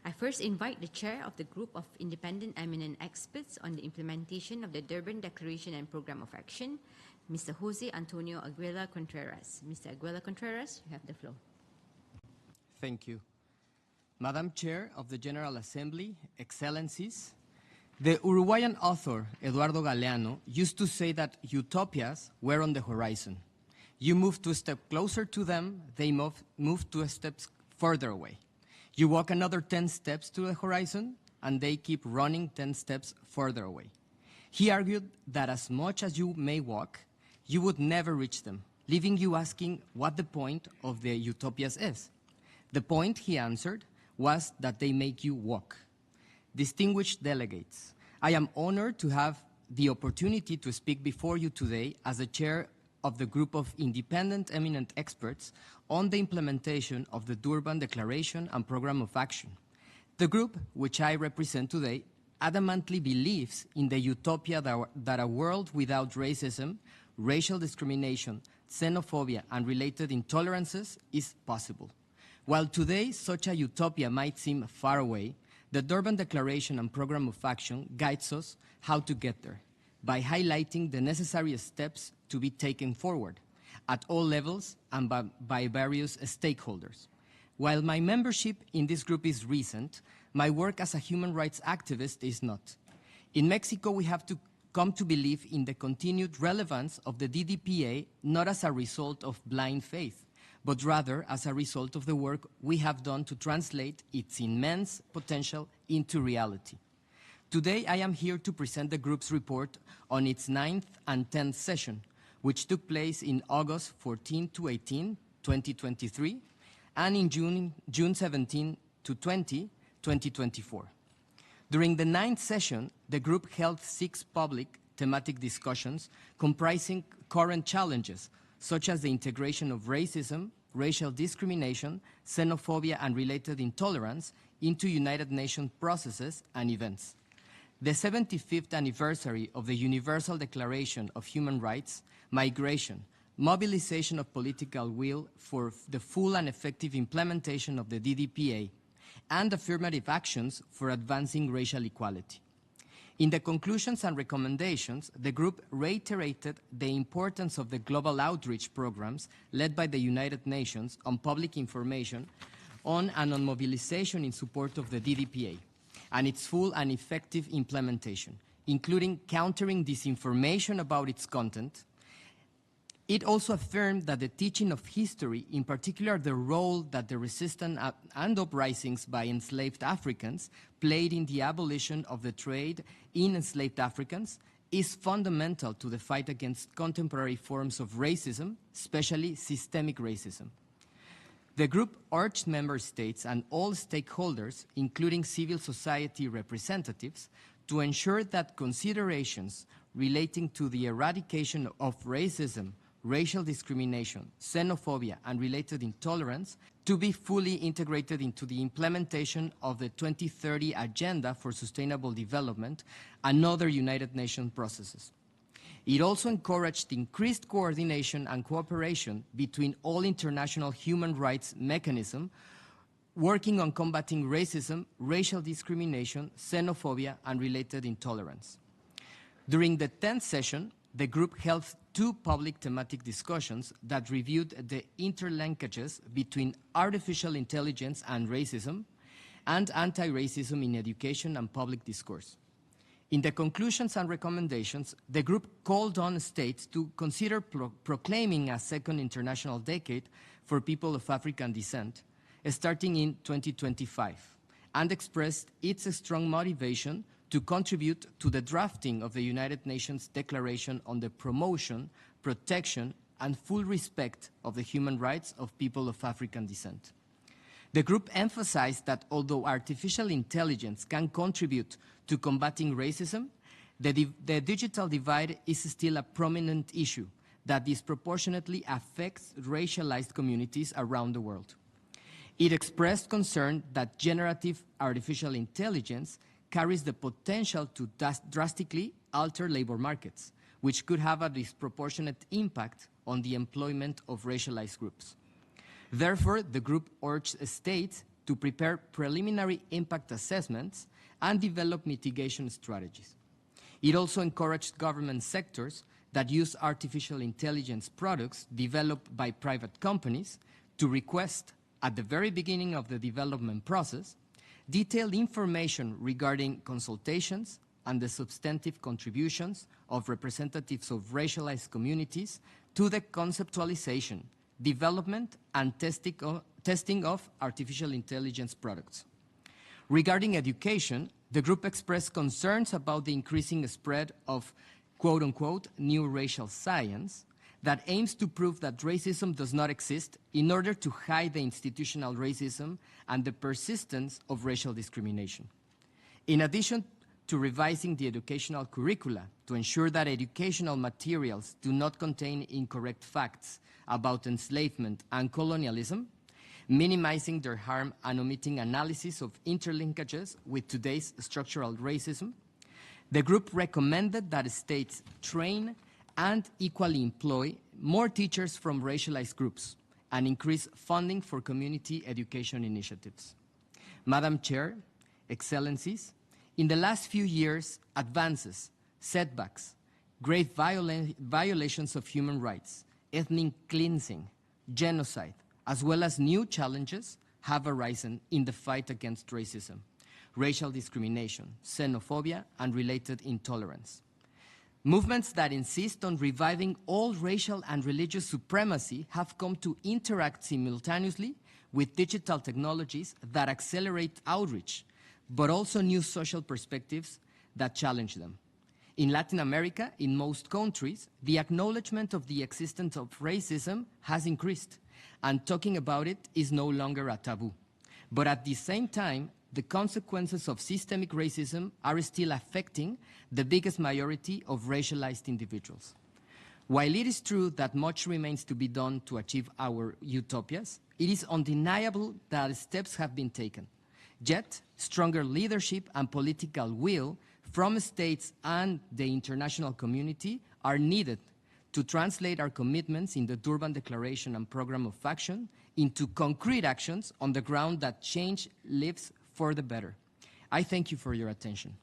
I first invite the chair of the Group of Independent Eminent Experts on the implementation of the Durban Declaration and Program of Action, Mr. José Antonio Aguilar Contreras. Mr. Aguilar Contreras, you have the floor. Thank you. Madam Chair of the General Assembly, Excellencies, the Uruguayan author Eduardo Galeano used to say that utopias were on the horizon. You move 2 steps closer to them, they move 2 steps further away. You walk another 10 steps to the horizon, and they keep running 10 steps further away. He argued that as much as you may walk, you would never reach them, leaving you asking what the point of the utopias is. The point, he answered, was that they make you walk. Distinguished delegates, I am honored to have the opportunity to speak before you today as the chair of the Group of Independent Eminent Experts on the implementation of the Durban Declaration and Program of Action. The group, which I represent today, adamantly believes in the utopia that a world without racism, racial discrimination, xenophobia, and related intolerances is possible. While today such a utopia might seem far away, the Durban Declaration and Program of Action guides us how to get there by highlighting the necessary steps to be taken forward at all levels and by various stakeholders. While my membership in this group is recent, my work as a human rights activist is not. In Mexico, we have to come to believe in the continued relevance of the DDPA not as a result of blind faith, but rather as a result of the work we have done to translate its immense potential into reality. Today, I am here to present the group's report on its 9th and 10th session, which took place in August 14 to 18, 2023, and in June 17 to 20, 2024. During the 9th session, the group held 6 public thematic discussions comprising current challenges, such as the integration of racism, racial discrimination, xenophobia, and related intolerance into United Nations processes and events. The 75th anniversary of the Universal Declaration of Human Rights, migration, mobilization of political will for the full and effective implementation of the DDPA, and affirmative actions for advancing racial equality. In the conclusions and recommendations, the group reiterated the importance of the global outreach programs led by the United Nations on public information on and on mobilization in support of the DDPA and its full and effective implementation, including countering disinformation about its content. It also affirmed that the teaching of history, in particular the role that the resistance and uprisings by enslaved Africans played in the abolition of the trade in enslaved Africans, is fundamental to the fight against contemporary forms of racism, especially systemic racism. The group urged member states and all stakeholders, including civil society representatives, to ensure that considerations relating to the eradication of racism, racial discrimination, xenophobia, and related intolerance to be fully integrated into the implementation of the 2030 Agenda for Sustainable Development and other United Nations processes. It also encouraged increased coordination and cooperation between all international human rights mechanisms working on combating racism, racial discrimination, xenophobia, and related intolerance. During the 10th session, the group held 2 public thematic discussions that reviewed the interlinkages between artificial intelligence and racism and anti-racism in education and public discourse. In the conclusions and recommendations, the group called on states to consider proclaiming a second international decade for people of African descent, starting in 2025, and expressed its strong motivation to contribute to the drafting of the United Nations Declaration on the promotion, protection, and full respect of the human rights of people of African descent. The group emphasized that although artificial intelligence can contribute to combating racism, the digital divide is still a prominent issue that disproportionately affects racialized communities around the world. It expressed concern that generative artificial intelligence carries the potential to drastically alter labor markets, which could have a disproportionate impact on the employment of racialized groups. Therefore, the group urged states to prepare preliminary impact assessments and develop mitigation strategies. It also encouraged government sectors that use artificial intelligence products developed by private companies to request, at the very beginning of the development process, detailed information regarding consultations and the substantive contributions of representatives of racialized communities to the conceptualization, development, and testing of artificial intelligence products. Regarding education, the group expressed concerns about the increasing spread of quote-unquote new racial science that aims to prove that racism does not exist in order to hide the institutional racism and the persistence of racial discrimination. In addition to revising the educational curricula to ensure that educational materials do not contain incorrect facts about enslavement and colonialism, minimizing their harm and omitting analysis of interlinkages with today's structural racism, the group recommended that states train and equally employ more teachers from racialized groups and increase funding for community education initiatives. Madam Chair, Excellencies, in the last few years, advances, setbacks, grave violations of human rights, ethnic cleansing, genocide, as well as new challenges have arisen in the fight against racism, racial discrimination, xenophobia, and related intolerance. Movements that insist on reviving all racial and religious supremacy have come to interact simultaneously with digital technologies that accelerate outreach, but also new social perspectives that challenge them. In Latin America, in most countries, the acknowledgement of the existence of racism has increased, and talking about it is no longer a taboo. But at the same time, the consequences of systemic racism are still affecting the biggest majority of racialized individuals. While it is true that much remains to be done to achieve our utopias, it is undeniable that steps have been taken. Yet, stronger leadership and political will from states and the international community are needed to translate our commitments in the Durban Declaration and Program of Action into concrete actions on the ground that change lives for the better. I thank you for your attention.